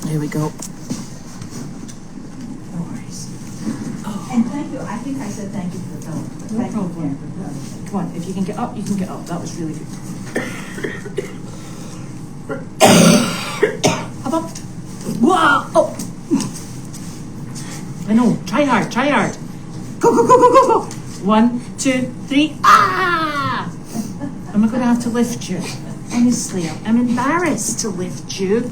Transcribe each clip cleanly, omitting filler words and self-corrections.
Here we go. No worries. Oh. And thank you. I think I said thank you for the pillow. No problem. Come on, if you can get up, you can get up. That was really good. Up, up. Wow! Oh! I know. Try hard, try hard. Go, go, go, go, go, go. 1, 2, 3. Ah! Am I going to have to lift you? Honestly, I'm embarrassed to lift you.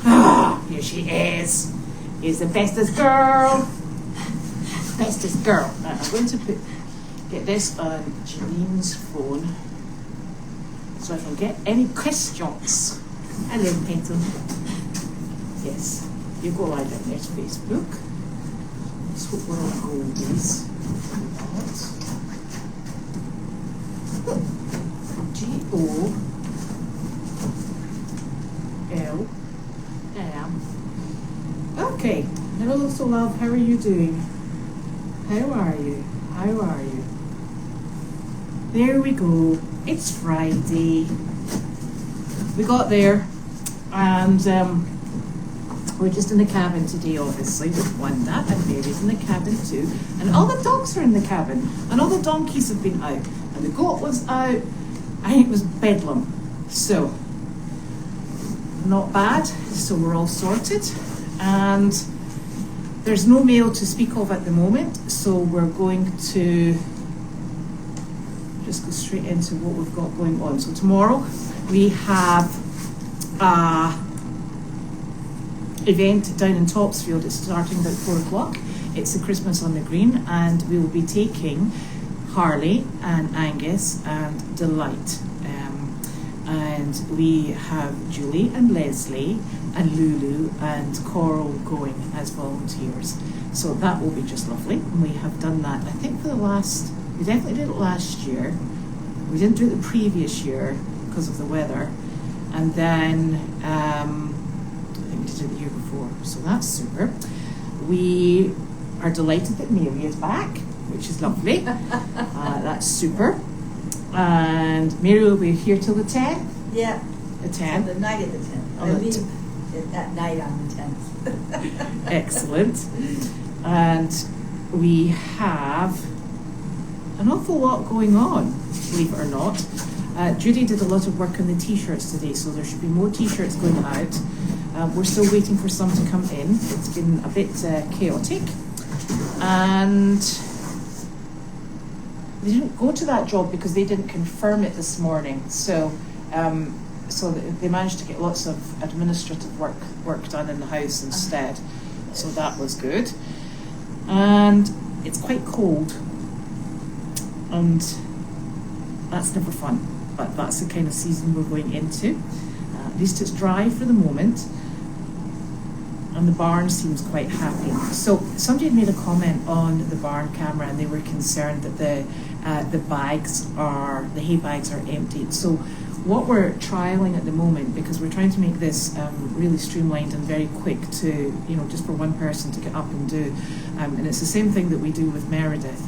Ah, here she is. Here's the bestest girl. Bestest girl. Now, I'm going to get this on Janine's phone so I can get any questions. Hello, Petal. Yes, you go lie down there to Facebook. Let's hope we're all Goldies. G-O-L-M. Okay, hello, so love, how are you doing? How are you? How are you? There we go. It's Friday. We got there, and we're just in the cabin today, obviously, with Wanda, and Mary's in the cabin too, and all the dogs are in the cabin, and all the donkeys have been out, and the goat was out. I think it was bedlam. So, not bad. So we're all sorted, and there's no mail to speak of at the moment, so we're going to just go straight into what we've got going on. So tomorrow we have event down in Topsfield. It's starting about 4 o'clock. It's the Christmas on the Green, and we will be taking Harley and Angus and Delight. And we have Julie and Leslie and Lulu and Coral going as volunteers. So that will be just lovely. And we have done that, I think, we definitely did it last year. We didn't do it the previous year because of the weather. And then I think we did it the year before. So that's super. We are delighted that Mary is back, which is lovely. That's super. And Mary will be here till the 10th? Yeah. The 10th? The night of the 10th. I leave at night on the 10th. Excellent. And we have an awful lot going on, believe it or not. Judy did a lot of work on the t-shirts today, so there should be more t-shirts going out. We're still waiting for some to come in. It's been a bit chaotic. And they didn't go to that job because they didn't confirm it this morning. So they managed to get lots of administrative work done in the house instead. So that was good. And it's quite cold, and that's never fun. But that's the kind of season we're going into. At least it's dry for the moment. And the barn seems quite happy. So somebody had made a comment on the barn camera, and they were concerned that the hay bags are emptied. So what we're trialing at the moment, because we're trying to make this really streamlined and very quick to, just for one person to get up and do. And it's the same thing that we do with Meredith.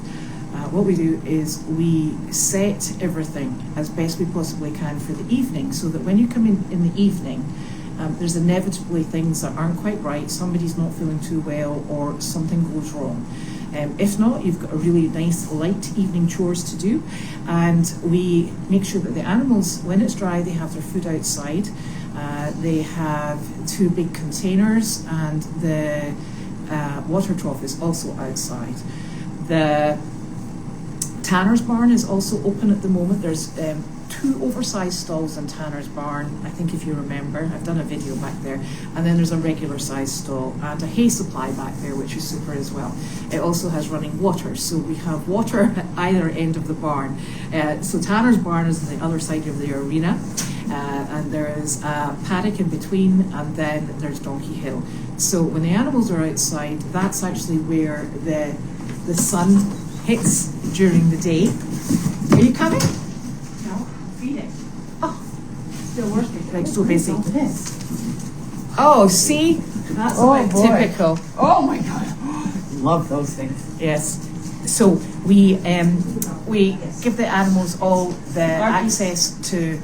What we do is we set everything as best we possibly can for the evening, so that when you come in the evening, there's inevitably things that aren't quite right. Somebody's not feeling too well, or something goes wrong. If not, you've got a really nice light evening chores to do, and we make sure that the animals, when it's dry, they have their food outside. They have 2 big containers, and the water trough is also outside. The Tanner's barn is also open at the moment. There's 2 oversized stalls in Tanner's barn, I think, if you remember. I've done a video back there. And then there's a regular sized stall and a hay supply back there, which is super as well. It also has running water, so we have water at either end of the barn. So Tanner's barn is on the other side of the arena, and there is a paddock in between, and then there's Donkey Hill. So when the animals are outside, that's actually where the sun hits during the day. Are you coming? No, feeding. Oh, Still working. like so busy. This. Oh, see? That's typical. Oh my God. Love those things. Yes. So we give the animals all the access to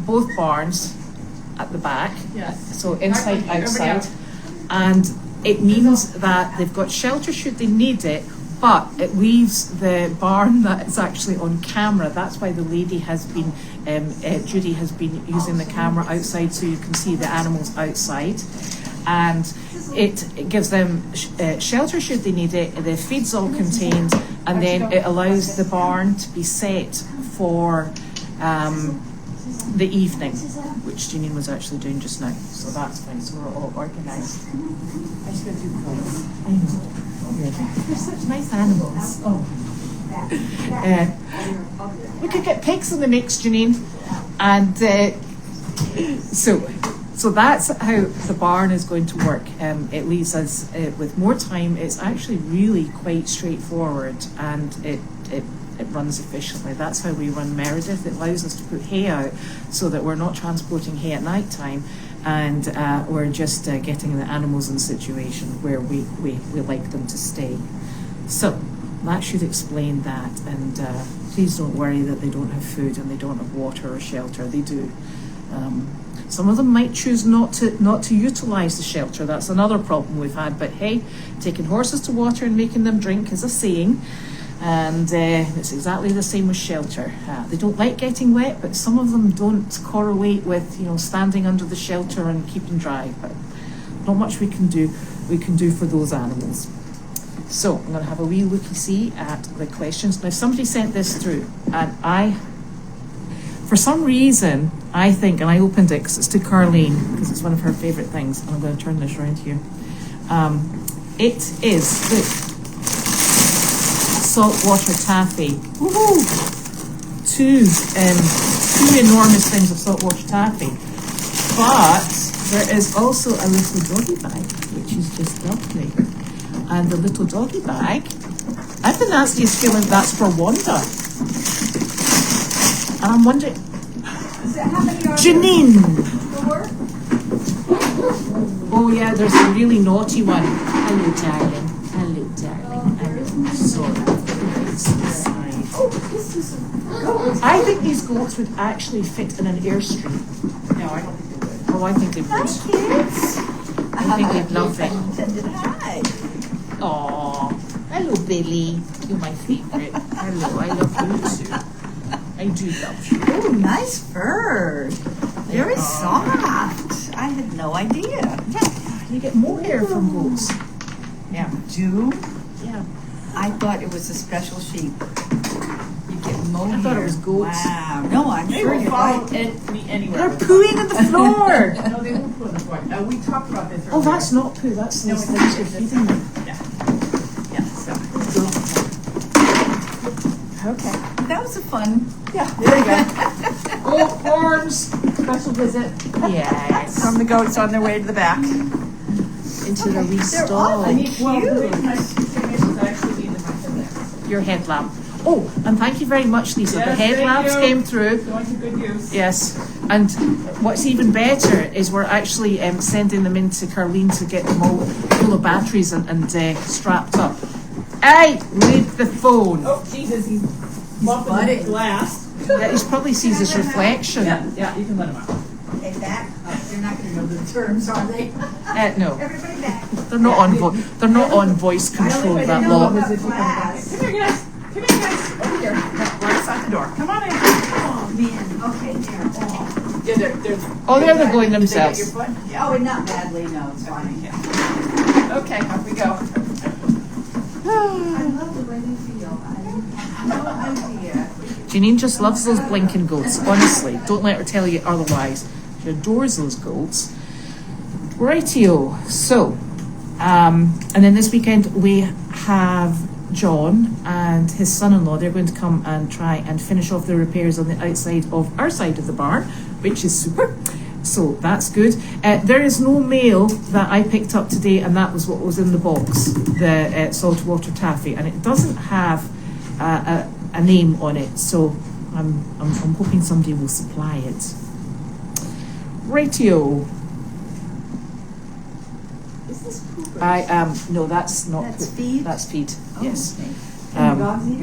both barns, at the back. Yes. So inside, Everybody outside. else. And it means that they've got shelter should they need it, but it leaves the barn that is actually on camera. That's why the lady has been, Judy has been using the camera outside so you can see the animals outside. And it gives them shelter should they need it, the feed's all contained, and then it allows the barn to be set for the evening, which Janine was actually doing just now. So that's fine, so we're all organised. I should do clothes. I know. They're such nice animals. Oh. We could get pigs in the mix, Janine. And so that's how the barn is going to work. It leaves us with more time. It's actually really quite straightforward, and it runs efficiently. That's how we run Meredith. It allows us to put hay out so that we're not transporting hay at night time, and we're just getting the animals in a situation where we like them to stay. So that should explain that, and please don't worry that they don't have food and they don't have water or shelter. They do. Some of them might choose not to utilise the shelter. That's another problem we've had. But hey, taking horses to water and making them drink is a saying, and it's exactly the same with shelter. They don't like getting wet, but some of them don't correlate with standing under the shelter and keeping dry. But not much we can do for those animals. So I'm going to have a wee looky-see at the questions. Now somebody sent this through, and for some reason, I think, and I opened it because it's to Carlene, because it's one of her favourite things, and I'm going to turn this around here. It is, look, saltwater taffy. Woohoo! Two enormous things of saltwater taffy. But there is also a little doggy bag, which is just lovely. And the little doggy bag, I have the nastiest feeling that's for Wanda. And I'm wondering, Janine. Oh yeah, there's a really naughty one. Hello, darling. Hello, darling. Hello. Sorry. Oh, this is a goat. I think these goats would actually fit in an airstream. No, I don't think they would. Oh, I think they would. Hi, kids. I think they'd love it. Hi. Aw, hello, Billy. You're my favourite. Hello, I love you too. I do love you. Oh, nice fur. Very soft. I had no idea. You get more hair from goats. Yeah. Do? Yeah. I thought it was a special sheep. You get more hair. I thought it was goats. Wow. No, I'm They sure will you're follow right. me anywhere. They're pooing on the floor. No, they won't put on the floor. We talked about this earlier. Oh, that's not poo. That's No, those it's things not. you're feeding them. Yeah. Yeah, so. Okay. That was a fun. Yeah, there you go. Goat forms. Special visit. Yes. From the goats on their way to the back. Into the wee They're stall. awfully Well, cute. the reason I finished actually in the headlamps. Your headlamp. Oh, and thank you very much, Lisa. Yes, the thank headlamps you. came through. Going to good use. Yes, and what's even better is we're actually sending them into Carlene to get them all full of batteries and strapped up. Hey, leave the phone. Oh, Jesus, he's bumping butting. the glass. Yeah, he probably sees his reflection. Yeah, you can let him out. Okay, back. They're not going to know the terms, are they? No, Everybody back. they're not on they're not on voice control that long. Is if you come back. Come here, guys. Come here, guys. Over here. Right outside the door. Come on in. Oh, man. Okay, there. Oh. Yeah, they're Oh, there they're going Did they get themselves. your foot? Oh, not badly. No, it's fine. Okay, off we go. I love the way they feel. I have no idea. Janine just loves those blinking goats, honestly. Don't let her tell you otherwise. She adores those goats. Rightio. So, and then this weekend we have John and his son-in-law. They're going to come and try and finish off the repairs on the outside of our side of the barn, which is super. So that's good. There is no mail that I picked up today, and that was what was in the box, the saltwater taffy, and it doesn't have a name on it. So I'm hoping somebody will supply it. Rightio. Is this poopers? No, that's not That's poop. feed? That's feed. Oh, Yes. okay. Can the dogs eat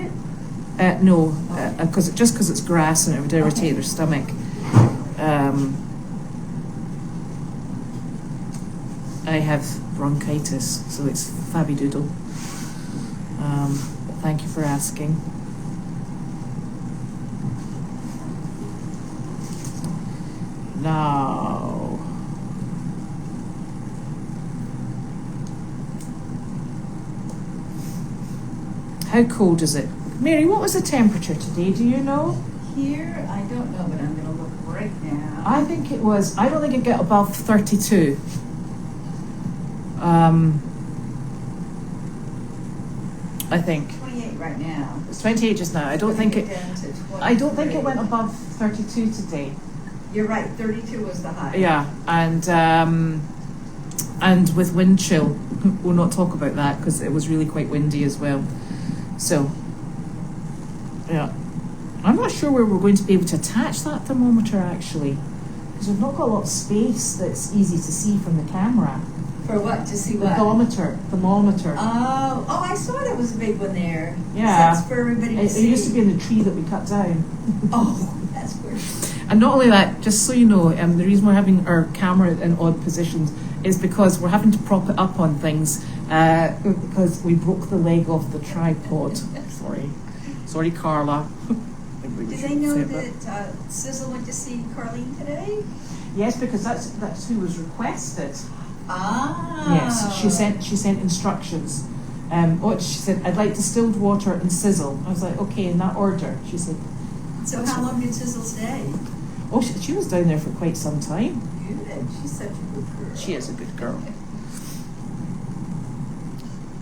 it? No, because it's grass and it would irritate their stomach. I have bronchitis, so it's Fabby Doodle. But thank you for asking. Now, how cold is it? Mary, what was the temperature today? Do you know? Here, I don't know, but I'm going to look right now. I think it was, I don't think it got above 32. I think. 28 right now. It's 28 just now. I don't think it went above. above 32 today. You're right, 32 was the high. Yeah, and with wind chill, we'll not talk about that because it was really quite windy as well. So, yeah. I'm not sure where we're going to be able to attach that thermometer actually, because we've not got a lot of space that's easy to see from the camera. For what? To see The what? thermometer. Oh, I saw there was a big one there. Yeah. That's for everybody to It see. used to be in the tree that we cut down. Oh, that's weird. And not only that, just so you know, the reason we're having our camera in odd positions is because we're having to prop it up on things because we broke the leg off the tripod. Sorry, Carla. Do they know that Sizzle went to see Carlene today? Yes, because that's who was requested. Ah. Yes, she sent instructions. She said, I'd like distilled water and Sizzle. I was like, okay, in that order. She said. So how long did Sizzle stay? Oh, she was down there for quite some time. Good. She's such a good girl. She is a good girl.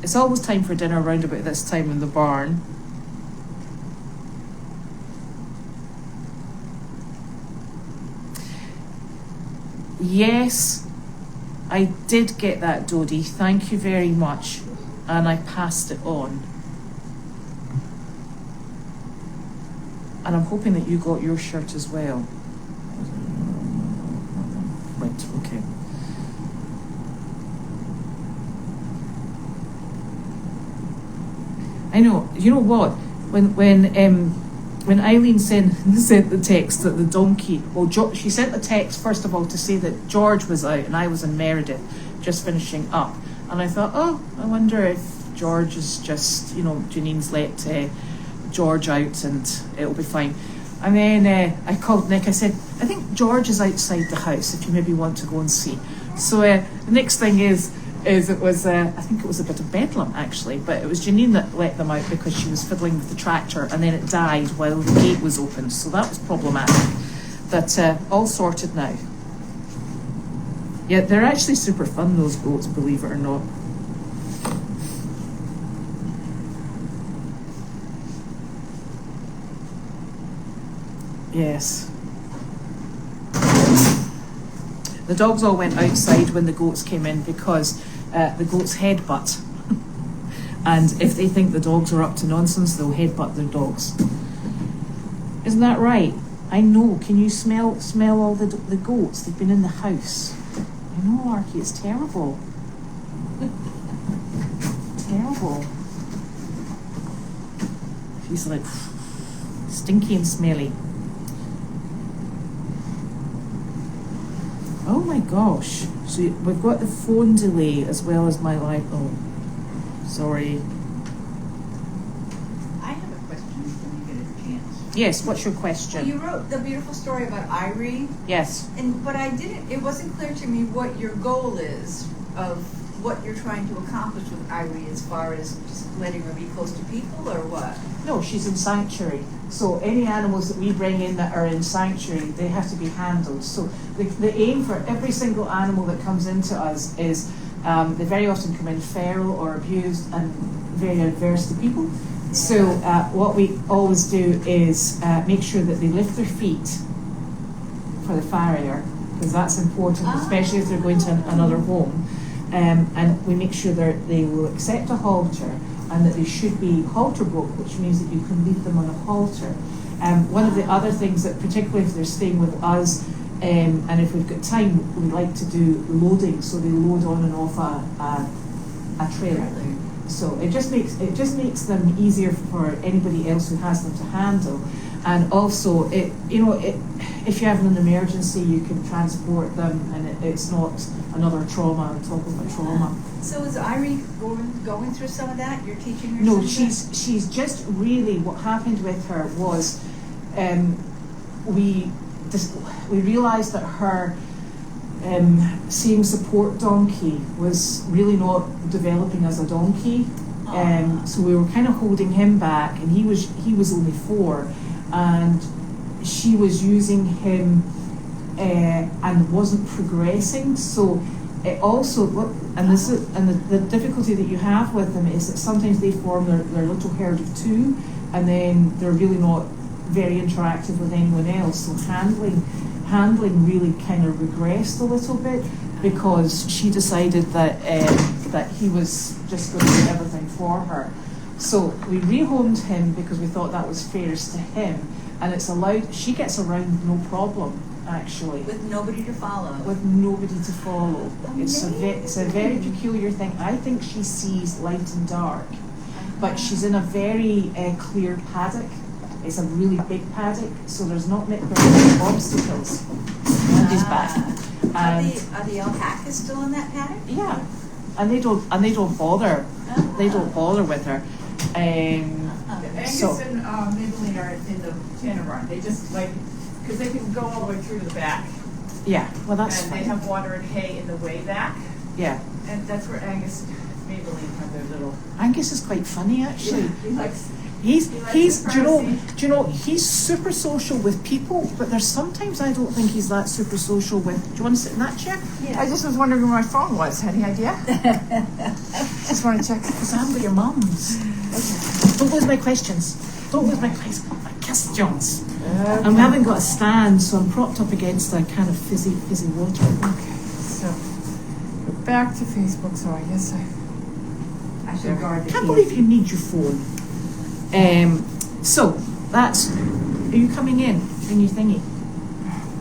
It's always time for dinner around about this time in the barn. Yes, I did get that, Dodie. Thank you very much. And I passed it on. And I'm hoping that you got your shirt as well. Right, okay. I know, you know what? When Eileen sent the text that the donkey, she sent the text first of all to say that George was out and I was in Meredith just finishing up. And I thought, I wonder if George is just, Janine's let George out and it'll be fine. And then I called Nick, I said, I think George is outside the house if you maybe want to go and see. So the next thing is it was, I think it was a bit of bedlam actually, but it was Janine that let them out because she was fiddling with the tractor and then it died while the gate was open. So that was problematic, but all sorted now. Yeah, they're actually super fun, those goats, believe it or not. Yes. The dogs all went outside when the goats came in because the goats headbutt. And if they think the dogs are up to nonsense, they'll headbutt their dogs. Isn't that right? I know. Can you smell all the goats? They've been in the house. I know, Archie, it's terrible. Terrible. She's like stinky and smelly. Oh my gosh. So we've got the phone delay as well as my live. Oh, sorry. I have a question when you get a chance. Yes, what's your question? Well, you wrote the beautiful story about Irie. Yes. But it wasn't clear to me what your goal is of what you're trying to accomplish with Irie as far as just letting her be close to people or what? No, she's in sanctuary. So any animals that we bring in that are in sanctuary, they have to be handled. So the aim for every single animal that comes into us is they very often come in feral or abused and very adverse to people. Yeah. So what we always do is make sure that they lift their feet for the farrier, because that's important, especially if they're going to another home. And we make sure that they will accept a halter and that they should be halter broke, which means that you can leave them on a halter. One of the other things that, particularly if they're staying with us, and if we've got time, we like to do loading, so they load on and off a trailer. So it just makes them easier for anybody else who has them to handle. And also, if you have an emergency, you can transport them, and it's not another trauma on top of a trauma. So is Irie going through some of that? You're teaching her? No, some of that? she's just really, what happened with her was, we realised that her seeing support donkey was really not developing as a donkey. So we were kind of holding him back, and he was only 4, and she was using him and wasn't progressing. So it also, the difficulty that you have with them is that sometimes they form their little herd of 2, and then they're really not very interactive with anyone else. So handling really kind of regressed a little bit, because she decided that he was just going to do everything for her. So we rehomed him because we thought that was fairest to him, and it's allowed, she gets around no problem, actually. With nobody to follow. With nobody to follow. It's a very peculiar thing. I think she sees light and dark, but she's in a very clear paddock. It's a really big paddock, so there's not many obstacles. Andy's back. Are the alpacas still in that paddock? Yeah, and they don't bother. They don't bother with her. Angus So and Maybelline are in the tanner barn. They just because they can go all the way through to the back. yeah, well that's And fine. they have water and hay in the way back. Yeah, And that's where Angus and Maybelline have their little. Angus is quite funny actually. He likes. He's He likes do his privacy. you know he's super social with people, but there's sometimes I don't think he's that super social with. Do you want to sit in that chair? Yeah. I just was wondering where my phone was. Any idea? Just want to check. Because I'm with your mums. Okay. Don't lose my questions. Don't lose my questions. I haven't got a stand, so I'm propped up against a kind of fizzy water. Okay, so go back to Facebook. So I guess I should guard the Can't keys. believe you need your phone. So that's. Are you coming in your thingy?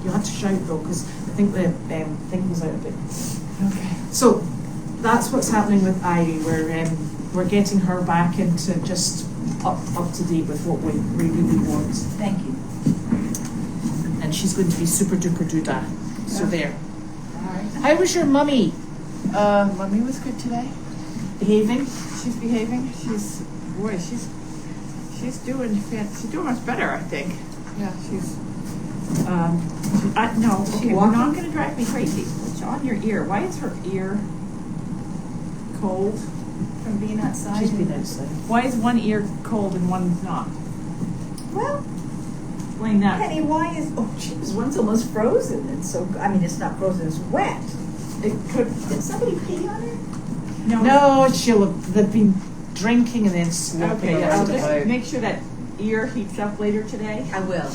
You have to shout though, because I think the thing was out a bit. Okay. So that's what's happening with Irie. We're getting her back into just up to date with what we really want, Thank you. and she's going to be super duper doodah. So there. All right. How was your mummy? Mummy was good today. Behaving? She's behaving. She's doing much better, I think. Yeah, we're not going to drive me crazy. It's on your ear. Why is her ear cold? From being outside. She's been outside. Why is one ear cold and one's not? Well, Explain that. Penny, why is, geez, one's almost frozen, and so, I mean, it's not frozen, it's wet. It could. Did somebody pee on it? No, they've been drinking and then slopping Okay, yeah. I'll around just about. make sure that ear heats up later today. I will.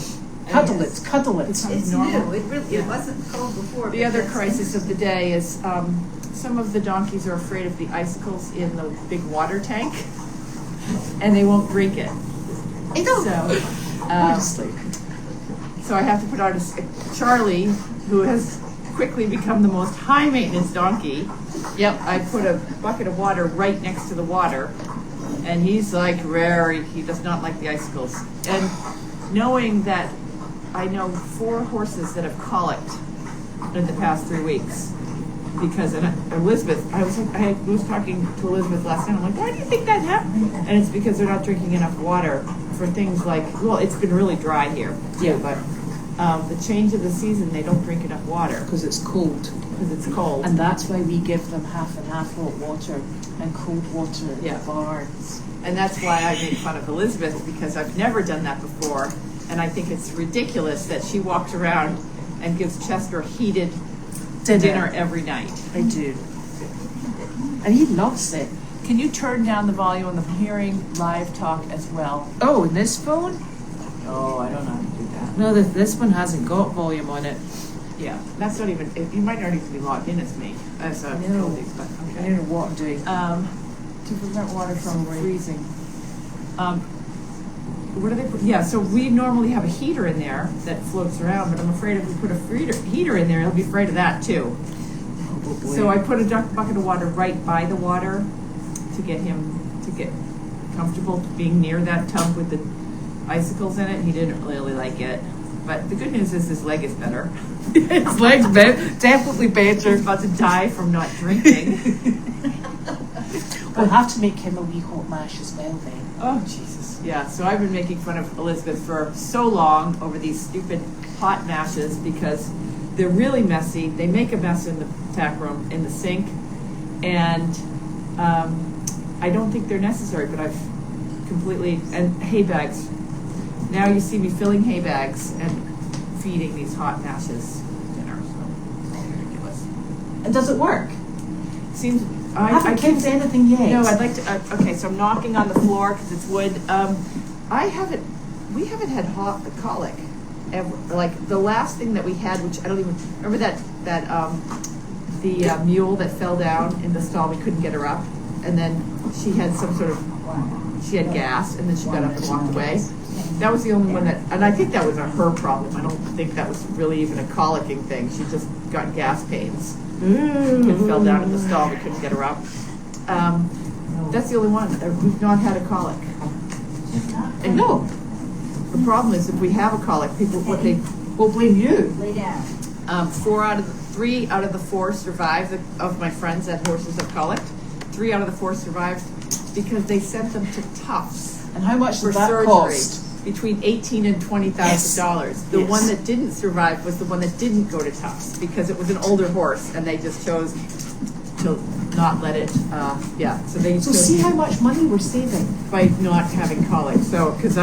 Cuddle Yes. it, cuddle it. It's normal. new, it wasn't cold before. The but other that's crisis of the interesting. day is some of the donkeys are afraid of the icicles in the big water tank, and they won't drink it. I don't. So, Honestly. so I have to put out Charlie, who has quickly become the most high maintenance donkey. Yep, I put a bucket of water right next to the water, and he's like he does not like the icicles. And knowing that I know 4 horses that have colicked in the past 3 weeks. Because Elizabeth, I was talking to Elizabeth last night. I'm like, why do you think that happened? And it's because they're not drinking enough water for things like, well, it's been really dry here. Yeah. But the change of the season, they don't drink enough water Because it's cold. because it's cold. And that's why we give them half and half hot water and cold water in Yeah. the barns. And that's why I made fun of Elizabeth, because I've never done that before. And I think it's ridiculous that she walks around and gives Chester heated dinner every night. I do. And he loves it. Can you turn down the volume on the hearing live talk as well? Oh, and this phone? Oh, I don't know how to do that. No, this one hasn't got volume on it. Yeah, that's not even, you might not even be logged in as me, as a No. Goldie, but I okay. don't know what I'm doing. To prevent water from freezing. What do they put? Yeah, so we normally have a heater in there that floats around, but I'm afraid if we put a heater in there, he'll be afraid of that too. Oh, boy. So I put a bucket of water right by the water to get him to get comfortable being near that tub with the icicles in it. He didn't really like it. But the good news is his leg is better. His leg's definitely better. He's about to die from not drinking. We'll have to make him a wee hot mash as well then. Oh, Jesus. Yeah, so I've been making fun of Elizabeth for so long over these stupid hot mashes because they're really messy. They make a mess in the tack room, in the sink, and I don't think they're necessary, but I've completely, and hay bags. Now you see me filling hay bags and feeding these hot mashes dinner, so it's ridiculous. And does it work? Seems, I haven't kicked anything yet. No, I'd like to, okay, so I'm knocking on the floor because it's wood. We haven't had colic ever. Like the last thing that we had, which I don't even, remember the mule that fell down in the stall, we couldn't get her up. And then she had she had gas and then she got up and walked away. That was the only one and I think that was her problem. I don't think that was really even a colicking thing. She just got gas pains. And fell down in the stall. We couldn't get her up. That's the only one. We've not had a colic. And no, the problem is if we have a colic, people they will blame you. Lay down. 3 out of the 4 survived of my friends that horses have colic. 3 out of the 4 survived because they sent them to Tufts. And how much for did that surgery. cost? Between $18,000 and $20,000. The Yes. one that didn't survive was the one that didn't go to Tufts because it was an older horse and they just chose to not let it. So they So see how much money we're saving by not having colic. So because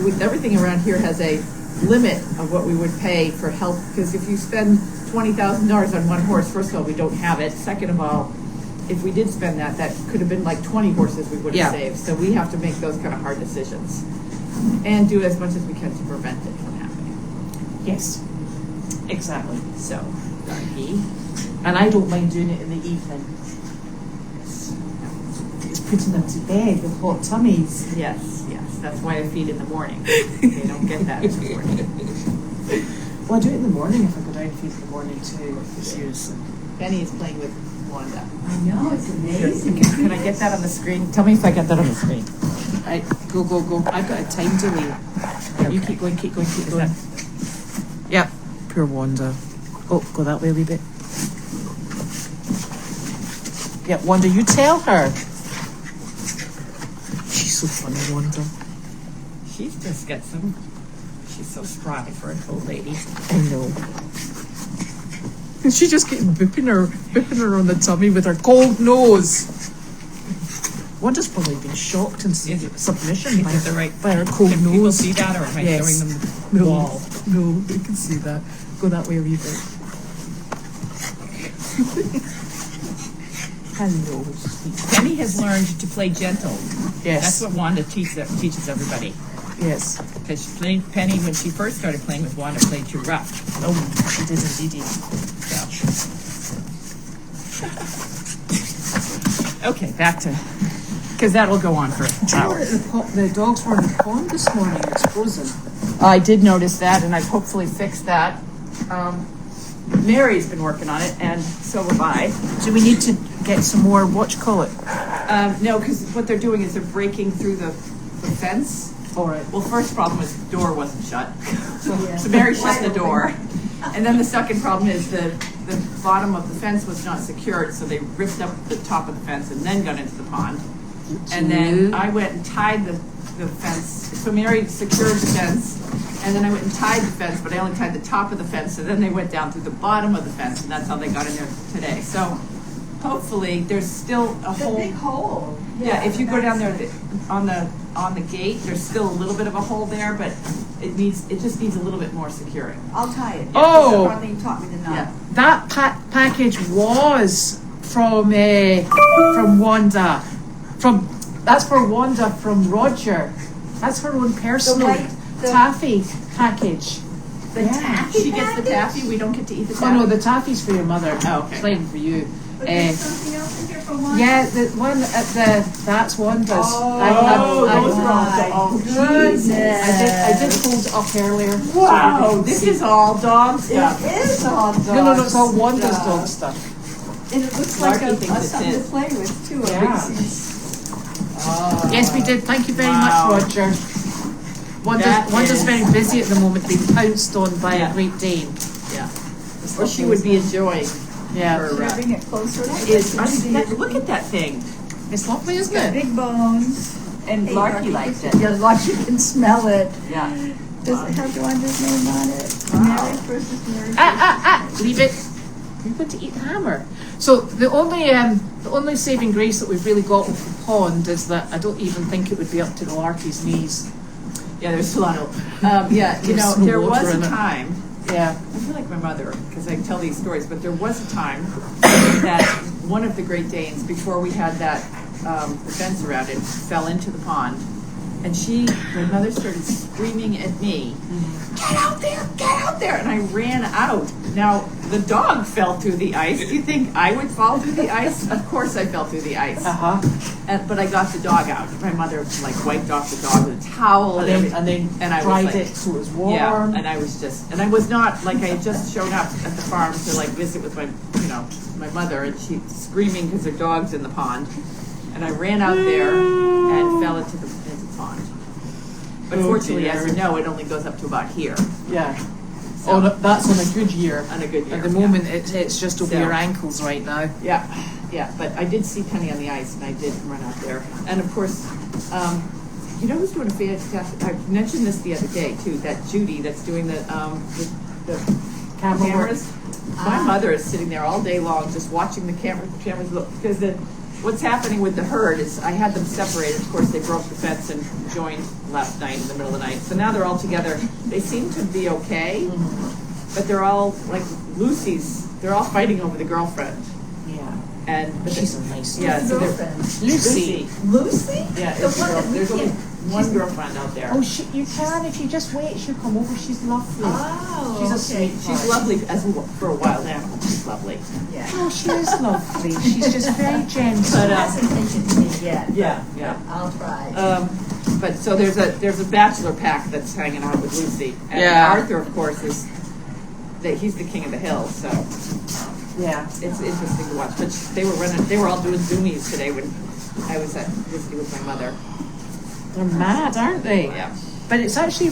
with everything around here has a limit of what we would pay for health. Because if you spend $20,000 on one horse, first of all, we don't have it. Second of all, if we did spend that could have been like 20 horses we would have saved. So we have to make those kind of hard decisions and do as much as we can to prevent it from happening. Yes, exactly. So, And I don't mind doing it in the evening. It's putting them to bed with hot tummies. yes, that's why I feed in the morning. They don't get that in the morning. Well, I do it in the morning if I go down and feed in the morning too. Seriously. Penny is playing with Wanda. I know, it's amazing. Can I get that on the screen? Tell me if I get that on the screen. Go. I've got a time delay. Okay. You keep going. Yep. Poor Wanda. Oh, go that way a wee bit. Yeah, Wanda, you tell her. She's so funny, Wanda. She's just got she's so spry for an old lady. I know. And she just keeps booping her on the tummy with her cold nose. Wanda's probably been shocked in submission by her cold nose. People see that, or am I showing them the wall? No, they can see that. Go that way a wee bit. Hello, sweet. Penny has learned to play gentle. Yes. That's what Wanda teaches everybody. Yes. Because Penny, when she first started playing with Wanda, played too rough. Oh, she did indeed. Okay, back to, because that'll go on for hours. The dogs were in the pond this morning. It's frozen. I did notice that, and I've hopefully fixed that. Mary's been working on it, and so have I. Do we need to get some more, No, because what they're doing is they're breaking through the fence. All right. Well, first problem is the door wasn't shut. So Mary shut the door. And then the second problem is the bottom of the fence was not secured, so they ripped up the top of the fence and then got into the pond. And then I went and tied the fence. So Mary secured the fence, and then I went and tied the fence, but I only tied the top of the fence, so then they went down through the bottom of the fence, and that's how they got in there today. So hopefully there's still a hole. Big hole. Yeah, if you go down there on the gate, there's still a little bit of a hole there, but it just needs a little bit more securing. I'll tie it. Oh. Marlene taught me the knot. Yeah. That package was from Wanda. That's for Wanda from Roger. That's her own personal taffy package. The taffy She gets the taffy. We don't get to eat the taffy. Oh no, the taffy's for your mother. Oh, okay. Plain for you. But there's something else in here for one? Yeah, the one at that's Wanda's. those are all goodness. I did hold it up earlier. Wow, this is all dog stuff. It is all dog No, it's all stuff. Wanda's dog stuff. And it looks like Larky thinks it's something to his. play with too. Yeah. Yes, we did. Thank you very Wow. much, Roger. One's just very busy at the moment, being pounced on by a Great Dane. Yeah. Or she would be enjoying Yeah. her. Should I bring it closer? Look at that thing. It's lovely, It's isn't got it? big bones. And Hey, Larky likes it. Yeah, Larky can smell it. Yeah. Does it have Wanda's name on it? Wow. Mary versus Mary. Leave it. You're going to eat the hammer. So the only saving grace that we've really got with the pond is that I don't even think it would be up to the Larky's knees. Yeah, there's a lot of, there was a time, Yeah. I feel like my mother, because I tell these stories, but there was a time that one of the Great Danes, before we had that fence around it, fell into the pond. And my mother started screaming at me, get out there, and I ran out. Now, the dog fell through the ice. Do you think I would fall through the ice? Of course I fell through the ice. Uh-huh. But I got the dog out. My mother, wiped off the dog with a towel. And then and I dried was it so it was warm. Yeah, and I was not, I had just shown up at the farm to visit with my mother, and she's screaming because her dog's in the pond. And I ran out there and fell into the pond. But fortunately, as you know, it only goes up to about here. Yeah. So, That's on a good year. on a good year. At the moment, it's just over So- your ankles right now. Yeah, but I did see Penny on the ice, and I did run out there. And of course, who's doing a fantastic, I mentioned this the other day too, that Judy that's doing the cameras. My mother is sitting there all day long just watching the cameras look, because what's happening with the herd is I had them separated. Of course, they broke the fence and joined last night in the middle of the night. So now they're all together. They seem to be okay, but they're all they're all fighting over the girlfriend. Yeah. But She's a nice so girlfriend. Lucy. Lucy? Yeah, The one that we there's only can't- one girlfriend out there. Oh, you can if you just wait. She'll come over. She's lovely. Oh, She's a okay. sweet. She's lovely for a wild animal. She's lovely. Yeah. Oh, she is lovely. She's just very gentle. She hasn't taken to me yet. Yeah. I'll try. But so there's a bachelor pack that's hanging out with Lucy, and Yeah. Arthur, of course, he's the king of the hill. So Yeah. it's interesting to watch. But they were all doing zoomies today when I was visiting with my mother. They're mad, aren't they? Yeah. But it's actually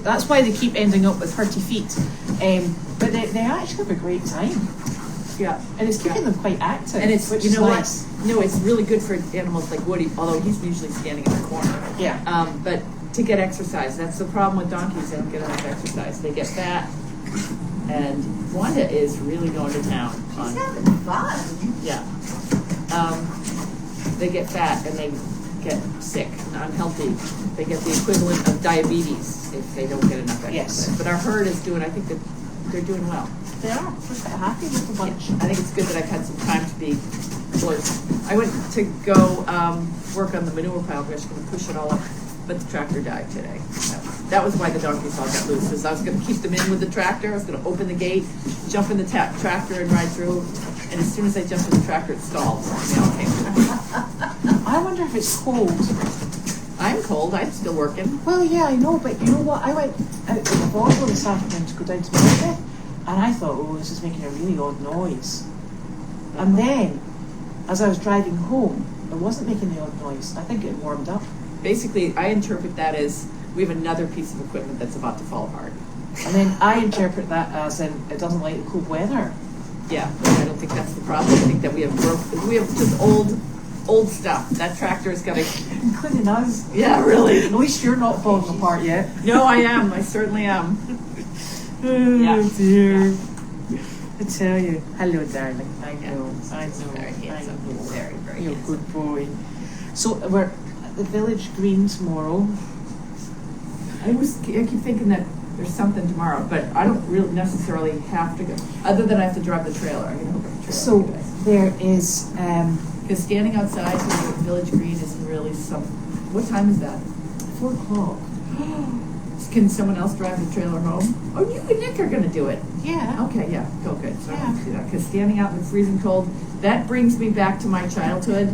that's why they keep ending up with hurty feet. But they actually have a great time. Yeah. And it's keeping them quite active. And it's, which you is know nice. what? No, it's really good for animals like Woody, although he's usually standing in the corner. Yeah. But to get exercise, that's the problem with donkeys. They don't get enough exercise. They get fat. And Wanda is really going to town. She's having fun. Yeah. They get fat and they get sick and unhealthy. They get the equivalent of diabetes if they don't get enough exercise. Yes. But our herd is I think that they're doing well. They are. We're quite happy with the bunch. I think it's good that I've had some time to be alert. I went to go work on the manure pile. I was going to push it all up, but the tractor died today. That was why the donkeys all got loose. Because I was going to keep them in with the tractor. I was going to open the gate, jump in the tractor, and ride through. And as soon as I jumped in the tractor, it stalled. And they all came through. I wonder if it's cold. I'm cold. I'm still working. Well, yeah, I know, but you know what? I went out to the bottle this afternoon to go down to the market, and I thought, oh, this is making a really odd noise. And then, as I was driving home, it wasn't making the odd noise. I think it had warmed up. Basically, I interpret that as we have another piece of equipment that's about to fall apart. And then I interpret that as in it doesn't like the cold weather. Yeah, but I don't think that's the problem. I think that we have just old stuff. That tractor is got to. Including us. Yeah, really. At least you're not falling apart yet. No, I am. I certainly am. Oh, Yeah. dear. I tell you. Hello, darling. I know. I know. Very handsome. I know. Very, very You're a handsome. good boy. So we're at the village green tomorrow. I keep thinking that there's something tomorrow, but I don't really necessarily have to go. Other than I have to drive the trailer. I'm gonna hook up the trailer. So for you guys. there is Because standing outside to the village green is really something. What time is that? 4 o'clock. Can someone else drive the trailer home? Oh, you and Nick are gonna do it. Yeah. Okay, yeah, go good. So I Yeah. have to do that. Because standing out in the freezing cold, that brings me back to my childhood,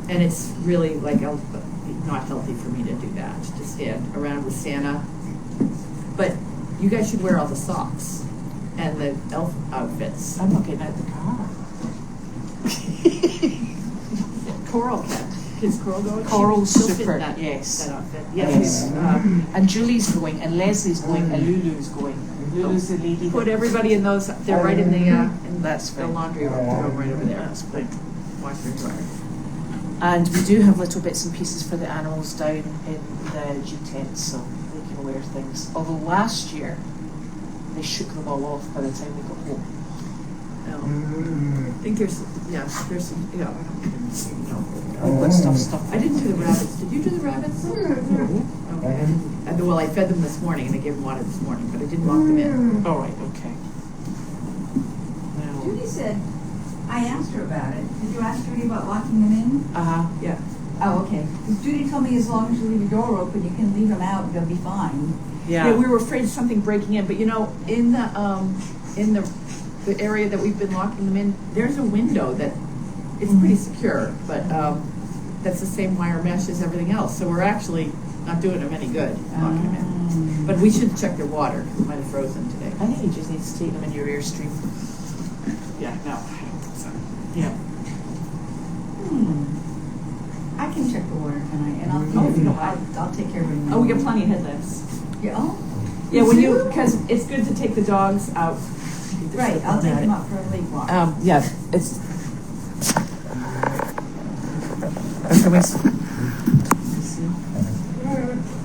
and it's really not healthy for me to do that, to stand around with Santa. But you guys should wear all the socks and the elf outfits. I'm not getting out of the car. Coral can his coral going. Coral She'll fit super, that, yes. That outfit. Yes. And Julie's going, and Leslie's going, Mm. and Lulu's going. Lulu's the lady. Put everybody in those. They're right in the That's the fine. laundry room right over there. That's fine. Washer and dryer. And we do have little bits and pieces for the animals down in the G tent, so they can wear things. Although last year they shook them all off by the time we got home. I think there's some. Yeah. All that stuff. I didn't do the rabbits. Did you do the rabbits? Okay. Well, I fed them this morning and I gave them water this morning, but I didn't lock them in. All right. Okay. Now. Judy said, I asked her about it. Did you ask Judy about locking them in? Yeah. Oh, okay. 'Cause Judy told me as long as you leave your door open, you can leave them out, they'll be fine. Yeah. Yeah, we were afraid of something breaking in, but you know, in the area that we've been locking them in, there's a window that it's pretty secure, but that's the same wire mesh as everything else. So we're actually not doing them any good locking them in. But we should check their water because it might have frozen today. I think you just need to take them in your Airstream. Yeah, no. Yeah. I can check the water tonight, and I'll take care of it. Oh, we got plenty of headlamps. Yeah. Oh. Yeah, because it's good to take the dogs out. Right. I'll take them out for a late walk. Yeah. It's.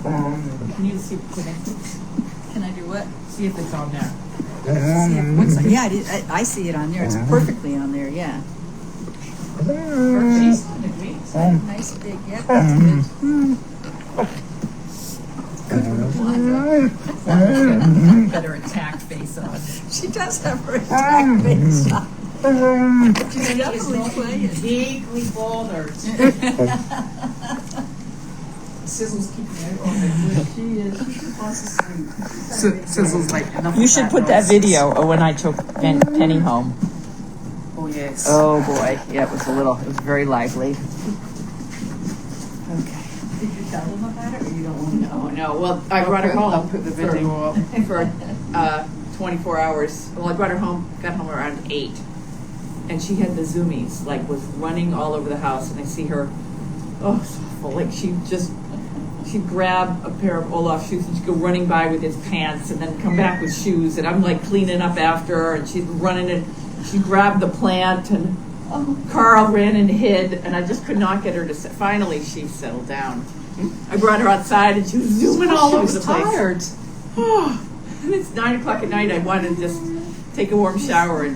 Can you see if it's connected? Can I do what? See if it's on there. Yeah, I see it on there. It's perfectly on there. Yeah. She's great. Nice big. Yeah. That's good. Better attack face on. She does have her attack face on. She's definitely playing. Deeply bothered. Sizzle's keeping me out on it. She is. She wants to sleep. Sizzle's like enough. You should put that video of when I took Penny home. Oh yes. Oh boy, yeah, it was very lively. Okay. Did you tell them about it, or you don't want to know? No. Well, I brought her home. I'll put the video up. for 24 hours. Well, I got home around 8. And she had the zoomies, like was running all over the house. And I see her, oh, so awful. Like she'd grab a pair of Olaf shoes and she'd go running by with his pants and then come back with shoes. And I'm like cleaning up after her and she's running and she grabbed the plant and Carl ran and hid. And I just could not get her to finally she settled down. I brought her outside and she was zooming all over the place. Tired. And it's 9 o'clock at night. I wanted to just take a warm shower,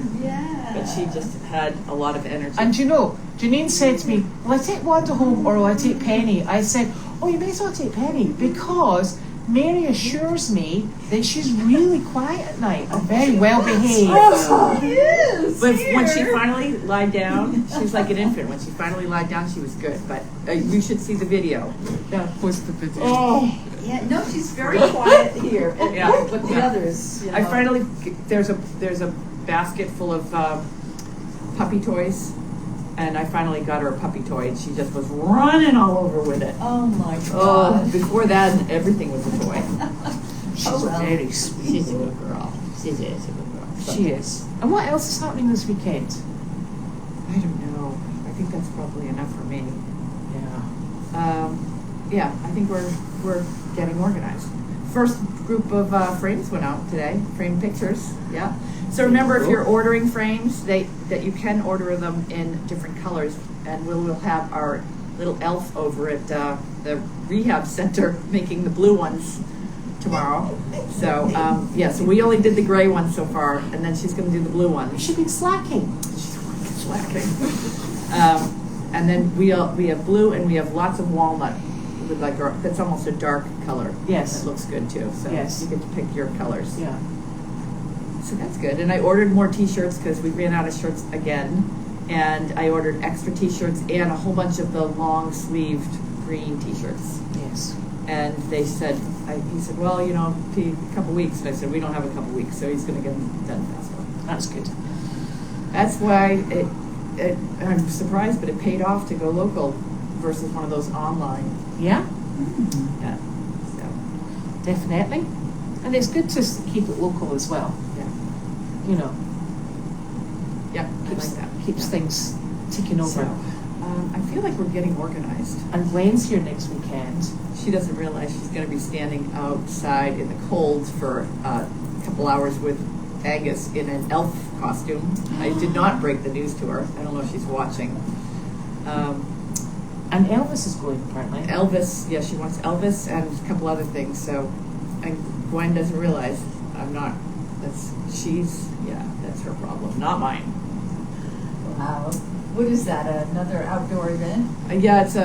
but she just had a lot of energy. And you know, Janine said to me, will I take Wanda home or will I take Penny? I said, oh, you may as well take Penny because Mary assures me that she's really quiet at night and very well behaved. But when she finally lied down, she was like an infant. When she finally lied down, she was good. But you should see the video. Yeah, what's the video? Oh, Yeah, no, she's very quiet here. Yeah. But the Yeah. others, you know. I finally there's a basket full of puppy toys, and I finally got her a puppy toy, and she just was running all over with it. Oh my Oh, God. before that, everything was a toy. She's Oh, well. very sweet. She's a good girl. She is a good girl. She is. And what else is happening this weekend? I don't know. I think that's probably enough for me. Yeah. Yeah, I think we're getting organized. First group of frames went out today. Frame pictures. Yeah. So remember, if you're ordering frames, that you can order them in different colors, and we'll have our little elf over at the rehab center making the blue ones tomorrow. So so we only did the gray ones so far, and then she's going to do the blue You ones. should be slacking. She's slacking. And then we have blue, and we have lots of walnut with that's almost a dark color. Yes. That looks good too. So Yes. you get to pick your colors. Yeah. So that's good. And I ordered more t-shirts because we ran out of shirts again. And I ordered extra t-shirts and a whole bunch of the long sleeved green t-shirts. Yes. And they said, he said, well, a couple weeks. And I said, we don't have a couple weeks, so he's going to get them done faster. That's good. That's why I'm surprised, but it paid off to go local versus one of those online. Yeah, Yeah. So, definitely. And it's good to keep it local as well. yeah. You know, Yeah, I keeps, like that. keeps Yeah. things ticking over. So, I feel like we're getting organized. And Gwen's here next weekend. She doesn't realize she's going to be standing outside in the cold for a couple hours with Angus in an elf costume. I did not break the news to her. I don't know if she's watching. And Elvis is going, apparently. Elvis, yeah, she wants Elvis and a couple other things. So, and Gwen doesn't realize I'm not. That's her problem, not mine. Wow. What is that? Another outdoor event? Yeah, it's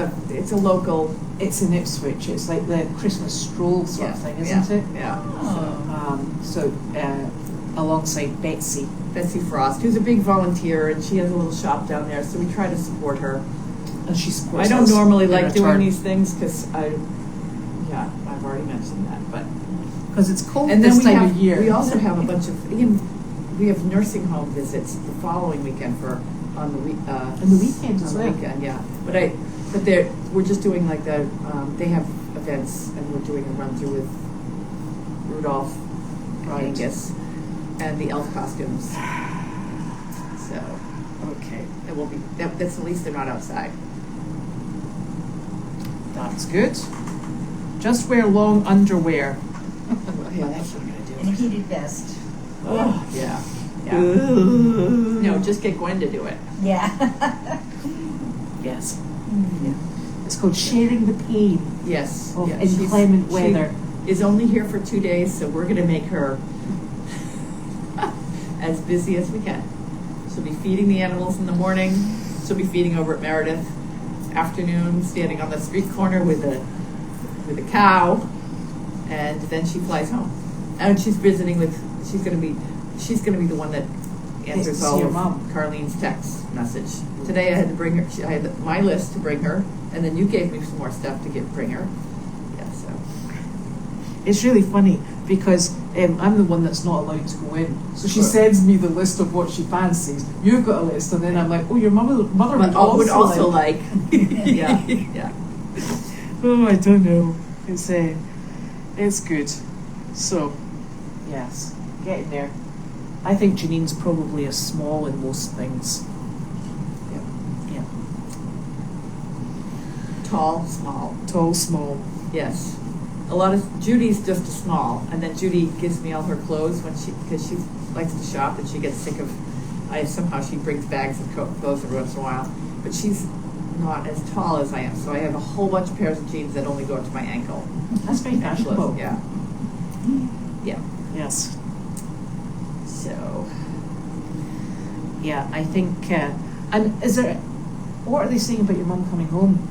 a local. It's in Ipswich. It's like the Christmas stroll sort of thing, isn't it? Yeah. So alongside Betsy Frost, who's a big volunteer, and she has a little shop down there, so we try to support her. and she supports I don't us normally in like doing return. these things because I've already mentioned that, but. Because it's cold And then this time of year. we also have a bunch of, we have nursing home visits the following weekend on the weekend as well. yeah. But we're just doing like they have events, and we're doing a run through with Rudolph, Angus, and the elf costumes. So, Okay, it will be, that's at least they're not outside. that's good. Just wear long underwear. Yeah, that's what I'm gonna do. In a heated vest. Oh, yeah. No, just get Gwen to do it. Yeah. Yes. It's called sharing the pain Yes. of yeah, inclement weather. She is only here for 2 days, so we're going to make her as busy as we can. She'll be feeding the animals in the morning. She'll be feeding over at Meredith. Afternoon, standing on the street corner with a cow, and then she flies home. And she's visiting with. She's going to be the one that answers all your of mom. Carlene's text message. Today I had to bring her. I had my list to bring her, and then you gave me some more stuff to bring her. Yeah, so It's really funny because I'm the one that's not allowed to go in. So she sends me the list of what she fancies. You've got a list, and then I'm like, oh, your mother would also like. Yeah, yeah. Oh, I don't know. It's good. So, yes, getting there. I think Janine's probably a small in most things. Yeah. Tall, small. Tall, small. Yes. Judy's just a small, and then Judy gives me all her clothes because she likes to shop and she gets sick of. Somehow she brings bags of clothes every once in a while, but she's not as tall as I am, so I have a whole bunch of pairs of jeans that only go up to my ankle. That's very fashionable. Yeah. Yeah. Yes. So. Yeah, I think. And what are they saying about your mum coming home?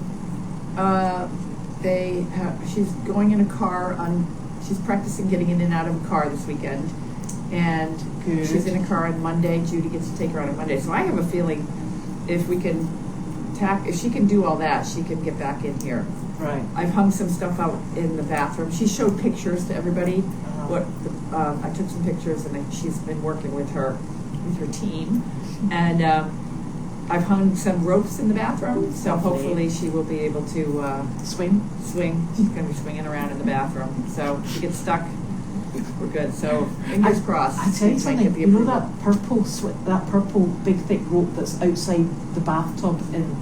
She's going in a car she's practicing getting in and out of a car this weekend, and Good. She's in a car on Monday. Judy gets to take her on a Monday, so I have a feeling if she can do all that, she can get back in here. Right. I've hung some stuff out in the bathroom. She showed pictures to everybody. I took some pictures, and she's been working with her team, and I've hung some ropes in the bathroom, so hopefully she will be able to swing. She's going to be swinging around in the bathroom, so if she gets stuck, we're good. So fingers crossed. I tell you she might get something. the You know approval. that purple big thick rope that's outside the bathtub in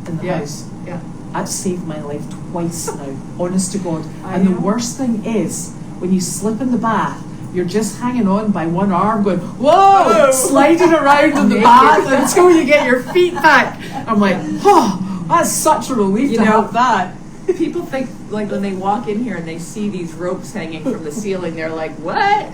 the house. Yeah. That's saved my life twice now. Honest to God. I And know. the worst thing is when you slip in the bath. You're just hanging on by one arm going, whoa, sliding around in the bath until you get your feet back. I'm like, oh, that's such a relief to have that. People think, like, when they walk in here and they see these ropes hanging from the ceiling, they're like, what?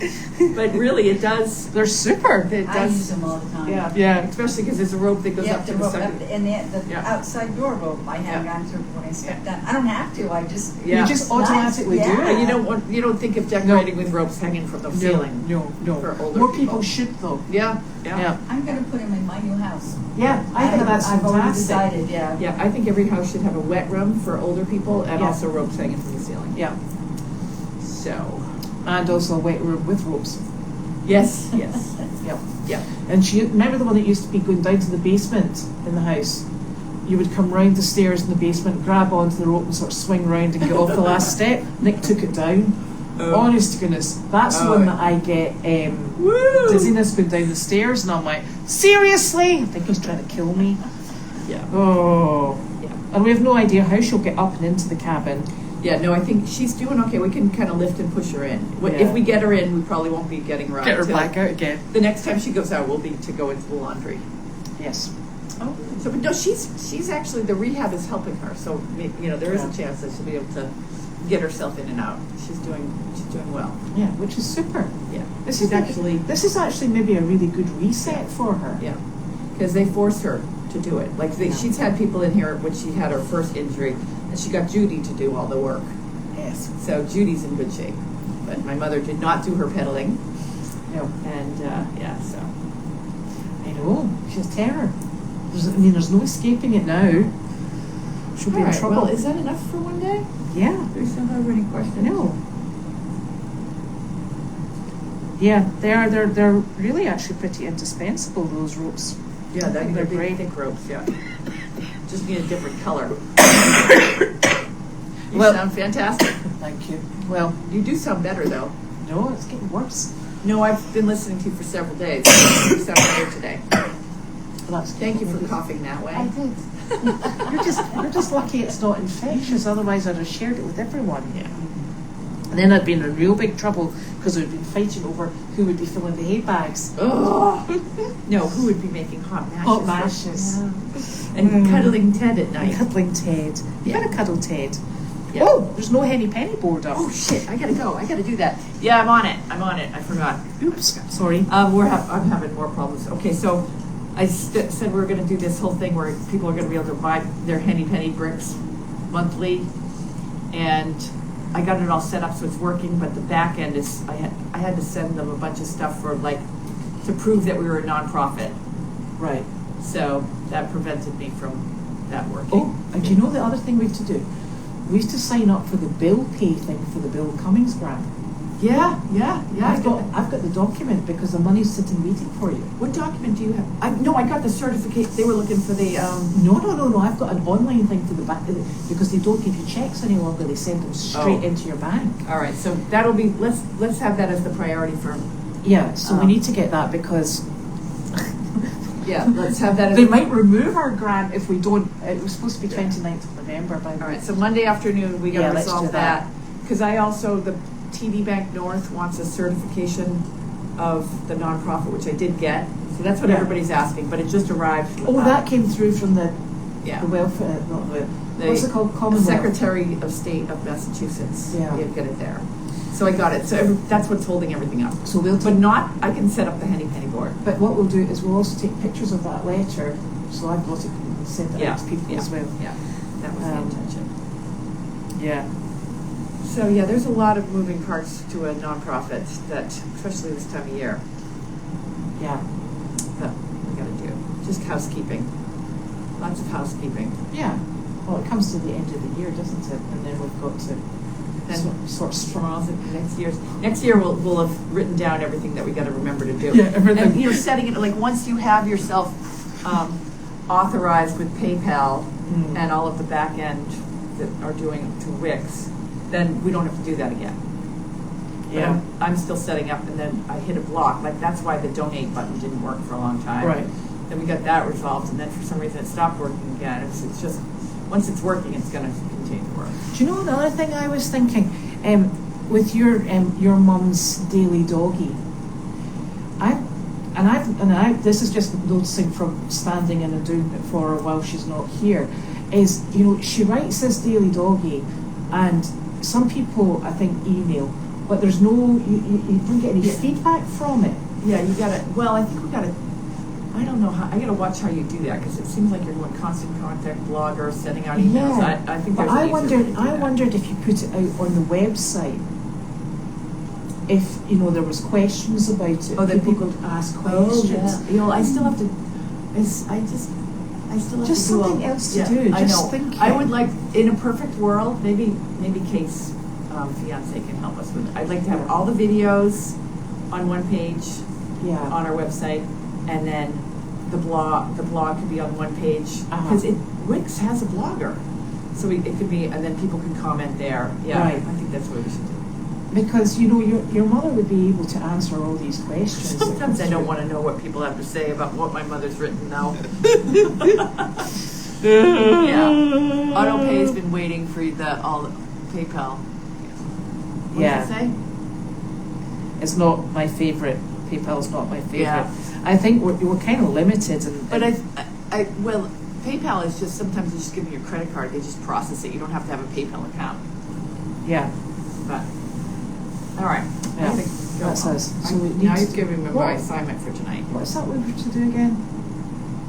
But really, it does. They're super. It I use does. them all the time. Yeah. Especially because there's a rope that goes Yeah, up to the the rope, side. and the outside door rope I hang on to when I step down. I don't have to. I just Yeah. You just automatically do And it. you don't think of decorating with ropes hanging from the ceiling. No. For older More people. people should though. Yeah. I'm going to put them in my new house. Yeah, I think that's I've already fantastic. decided. Yeah. Yeah, I think every house should have a wet room for older people and Yeah. also ropes hanging from the ceiling. Yeah, So. and also a wet room with ropes. Yes. Yeah. And remember the one that used to be going down to the basement in the house? You would come round the stairs in the basement, grab onto the rope and sort of swing round and get off the last step. Nick took it down. Honest to goodness, that's the one that I get dizziness going down the stairs, and I'm like, seriously? I think he's trying to kill me. Yeah. Oh. Yeah. And we have no idea how she'll get up and into the cabin. Yeah, no, I think she's doing okay. We can kind of lift and push her in. Yeah. If we get her in, we probably won't be getting her out. Get her till- back out again. The next time she goes out will be to go into the laundry. Yes. Oh. So, but no, she's actually, the rehab is helping her. So, you know, there is a chance that she'll be able to get herself in and out. She's doing well. Yeah, which is super. Yeah. This She's is actually maybe a really good reset for her. Yeah, because they forced her to do it. Like Yeah. she's had people in here when she had her first injury, and she got Judy to do all the work. Yes. So Judy's in good shape, but my mother did not do her pedaling, No. and yeah, so I know. She's terror. There's no escaping it now. She'll be all in right. trouble. Well, is that enough for one day? Yeah. Do we still have any questions? No. Yeah, they're really actually pretty indispensable, those ropes. Yeah, they're they're great. big, thick ropes. Yeah, just need a different color. You Well- sound fantastic. Thank you. Well, You do sound better though. no, it's getting worse. No, I've been listening to you for several days. You sound better today. Well, that's Thank you for coughing that way. I did. You're just lucky it's not infectious, otherwise I'd have shared it with everyone. Yeah. And then I'd been in real big trouble because we'd been fighting over who would be filling the hay bags. Oh. No, who would be making hot mashes? Hot mashes. Yeah. And cuddling Ted at And night. cuddling Ted. You Yeah. gotta cuddle Ted. Yeah. Oh, there's no Henny Penny board up. Oh shit! I gotta go. I gotta do that. Yeah, I'm on it. I forgot. Oops, sorry. I'm having more problems. Okay, so I said we were gonna do this whole thing where people are gonna be able to buy their Henny Penny bricks monthly, and I got it all set up so it's working. But the back end is I had to send them a bunch of stuff for like to prove that we were a nonprofit. Right. So that prevented me from that working. Oh, and do you know the other thing we have to do? We used to sign up for the bill pay thing for the Bill Cummings grant. Yeah. I've got the document because the money's sitting waiting for you. What document do you have? I got the certificate. They were looking for the. No. I've got an online thing for the bank because they don't give you checks any longer. They send them straight into your bank. All right, so that'll be. Let's have that as the priority for. Yeah. So we need to get that because Yeah, let's have that. As they might remove our grant if we don't. It was supposed to be 29th of November. By the All way. right, so Monday afternoon we got to Yeah, let's do resolve that. that because I also the TD Bank North wants a certification of the nonprofit, which I did get. So that's what Yeah. everybody's asking, but it just arrived. Oh, that came through from the Yeah. welfare. Not the. The What's it called? Commonwealth. Secretary of State of Massachusetts. Yeah. Did get it there. So I got it. So that's what's holding everything up. So we'll But take. not. I can set up the Henny Penny board. But what we'll do is we'll also take pictures of that letter. So I've got it and send it out to people as well. Yeah, that was the intention. Yeah. So yeah, there's a lot of moving parts to a nonprofit that, especially this time of year, Yeah. that we got to do. Just housekeeping. Lots of housekeeping. Yeah. Well, it comes to the end of the year, doesn't it? And then we've got to sort strong. Next year we'll have written down everything that we got to remember to do. Yeah, everything. And you're setting it like once you have yourself authorized with PayPal and all of the back end that are doing to Wix, then we don't have to do that again. Yeah. But I'm still setting up, and then I hit a block. Like that's why the donate button didn't work for a long time. Right. Then we got that resolved, and then for some reason it stopped working again. It's just once it's working, it's going to continue to work. Do you know another thing I was thinking? With your mum's daily doggy, this is just noticing from standing in and doing it for her while she's not here, is she writes this daily doggy, and some people I think email, but there's no you don't get any feedback from it. Yeah, you got to. Well, I think we got to. I don't know how. I got to watch how you do that because it seems like you're doing constant contact blogger, sending out emails. Yeah. I think But there's. I an easier way to do that. wondered if you put it out on the website. If there was questions about it, Oh, that people could ask questions. I still have to. I still have Just to do something else to do. I Just know. thinking. I would like, in a perfect world, maybe Kate's fiance can help us with. I'd like to have all the videos on one page Yeah. on our website, and then the blog could be on one page because Wix has a blogger, so it could be, and then people can comment there. Yeah, Right. I think that's what we should do. Because your mother would be able to answer all these questions. Sometimes I don't want to know what people have to say about what my mother's written now. Yeah. AutoPay's been waiting for all the PayPal. What Yeah. does it say? It's not my favorite. PayPal's not my favorite. Yeah. I think we're kind of limited, But well, PayPal is just sometimes you just give them your credit card, they just process it. You don't have to have a PayPal account. yeah, But all right, Yeah, I think that's us. So we need now to- you've given me What? my assignment for tonight. what's that we were to do again?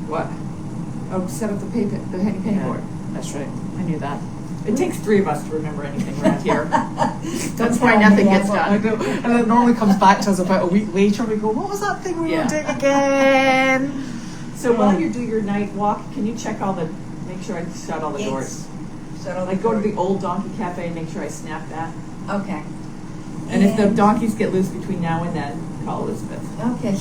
What? Oh, set up the penny Yeah, board. that's right. I knew that. It takes 3 of us to remember anything around here. That's Don't why tell me nothing that, gets but I done. know. And then it normally comes back to us about a week later. We go, what was that thing we Yeah. were doing again? So while you do your night walk, can you check make sure I shut all the Yes. doors? Shut all the Like go to doors. the old donkey cafe and make sure I snap that. Okay. And if the donkeys get loose between now and then, call Elizabeth. Okay.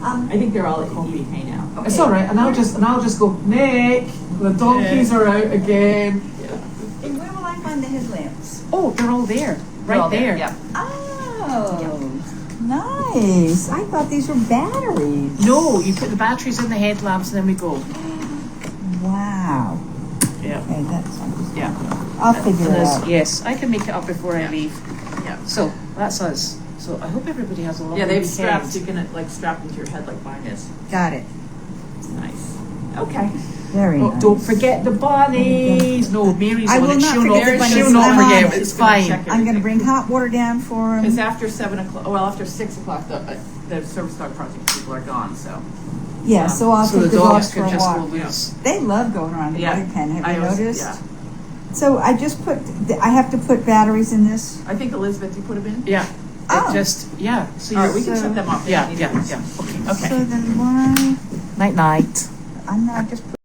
I think they're all at EPK now. Okay. It's all right, and I'll just go, Nick, the donkeys are out again. And where will I find the headlamps? Oh, they're all there, They're all right there. Yeah. Oh, nice. I thought these were batteries. No, you put the batteries in the headlamps, and then we go. Wow. Yeah. Okay, that's Yeah. I'll figure And it there's- out. yes, I can make it up before I Yeah. leave. Yeah. So that's us. So I hope everybody has a lovely Yeah, they have weekend. straps. You can strap into your head like mine is. Got it. Nice. Okay. Very Oh, nice. don't forget the bunnies. No, Mary's I on will it. not She'll forget not, the bunnies. she'll not I'm on forget. it. It's Just gonna fine. check I'm going to everything. bring hot water down for Because them. after 7 o'clock, well, after 6 o'clock, the service dog project people are gone. So Yeah, so I'll So take the the dogs dogs for can a just go walk. loose. They love going around the water pen. Have you noticed? Yeah. So I just I have to put batteries in this. I think Elizabeth, you put them in. Yeah. Oh. It just yeah. So All you right, we can So- shut them off. yeah. Okay. Okay. So then why? Night night. I'm not just